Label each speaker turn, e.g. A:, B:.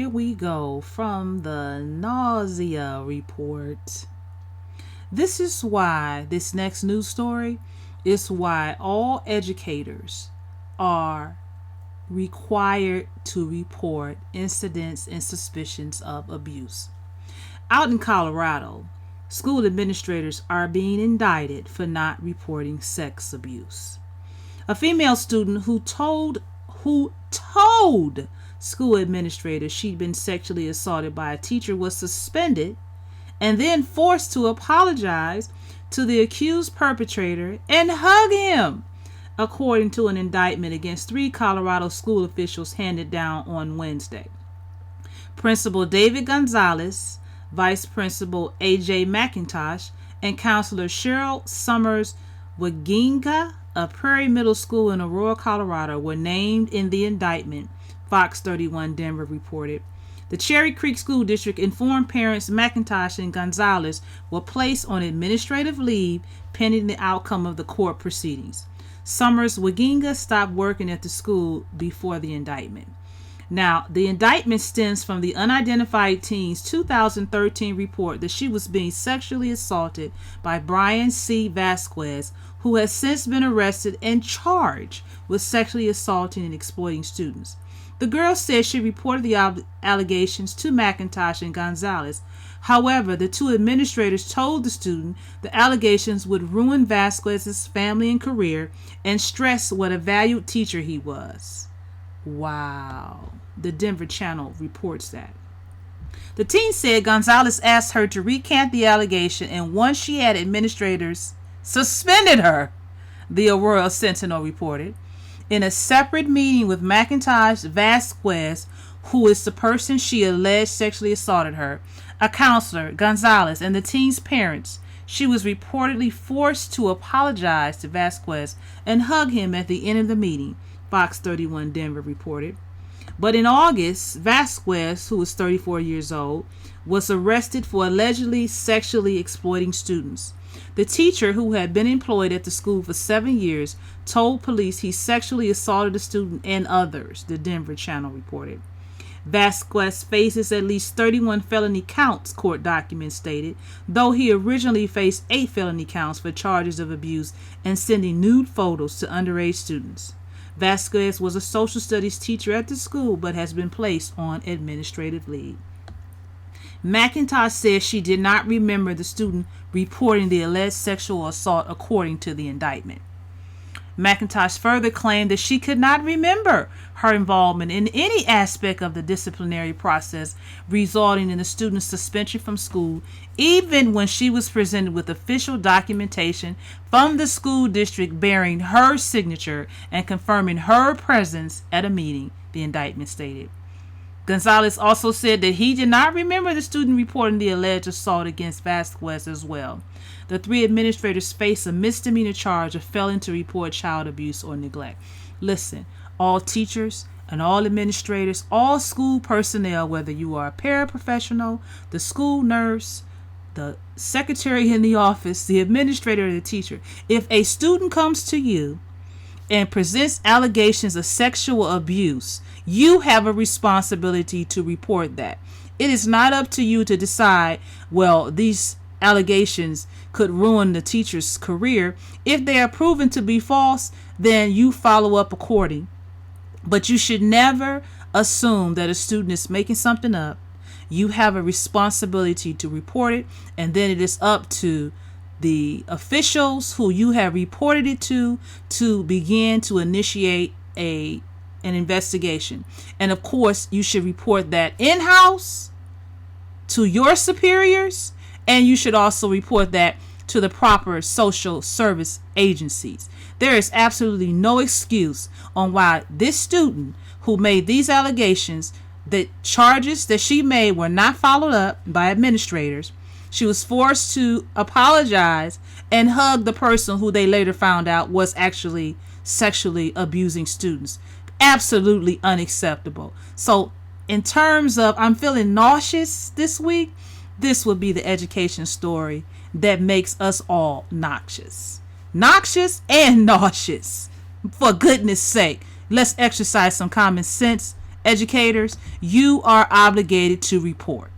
A: here we go from the nausea report. This is why this next news story is why all educators are required to report incidents and suspicions of abuse. Out in Colorado, school administrators are being indicted for not reporting sex abuse. A female student who told school administrators she'd been sexually assaulted by a teacher was suspended and then forced to apologize to the accused perpetrator and hug him, according to an indictment against 3 Colorado school officials handed down on Wednesday. Principal David Gonzalez, Vice Principal A.J. McIntosh, and Counselor Cheryl Summers Waginga of Prairie Middle School in Aurora, Colorado, were named in the indictment, Fox 31 Denver reported. The Cherry Creek School District informed parents McIntosh and Gonzalez were placed on administrative leave pending the outcome of the court proceedings. Summers Waginga stopped working at the school before the indictment. Now, the indictment stems from the unidentified teen's 2013 report that she was being sexually assaulted by Brian C. Vasquez, who has since been arrested and charged with sexually assaulting and exploiting students. The girl said she reported the allegations to McIntosh and Gonzalez. However, the 2 administrators told the student the allegations would ruin Vasquez's family and career and stress what a valued teacher he was. Wow. The Denver Channel reports that. The teen said Gonzalez asked her to recant the allegation, and once she had administrators suspended her, the Aurora Sentinel reported. In a separate meeting with McIntosh, Vasquez, who is the person she alleged sexually assaulted her, a counselor, Gonzalez, and the teen's parents, she was reportedly forced to apologize to Vasquez and hug him at the end of the meeting, Fox 31 Denver reported. But in August, Vasquez, who was 34 years old, was arrested for allegedly sexually exploiting students. The teacher, who had been employed at the school for 7 years, told police he sexually assaulted a student and others, the Denver Channel reported. Vasquez faces at least 31 felony counts, court documents stated, though he originally faced 8 felony counts for charges of abuse and sending nude photos to underage students. Vasquez was a social studies teacher at the school but has been placed on administrative leave. McIntosh says she did not remember the student reporting the alleged sexual assault according to the indictment. McIntosh further claimed that she could not remember her involvement in any aspect of the disciplinary process resulting in the student's suspension from school, even when she was presented with official documentation from the school district bearing her signature and confirming her presence at a meeting, the indictment stated. Gonzalez also said that he did not remember the student reporting the alleged assault against Vasquez as well. The 3 administrators face a misdemeanor charge of failing to report child abuse or neglect. Listen, all teachers and all administrators, all school personnel, whether you are a paraprofessional, the school nurse, the secretary in the office, the administrator, or the teacher, if a student comes to you and presents allegations of sexual abuse, you have a responsibility to report that. It is not up to you to decide, well, these allegations could ruin the teacher's career. If they are proven to be false, then you follow up according. But you should never assume that a student is making something up. You have a responsibility to report it, and then it is up to the officials who you have reported it to begin to initiate an investigation. And of course, you should report that in-house to your superiors, and you should also report that to the proper social service agencies. There is absolutely no excuse on why this student who made these allegations, the charges that she made were not followed up by administrators. She was forced to apologize and hug the person who they later found out was actually sexually abusing students. Absolutely unacceptable. So in terms of I'm feeling nauseous this week, this would be the education story that makes us all noxious. Noxious and nauseous. For goodness sake, let's exercise some common sense educators, you are obligated to report.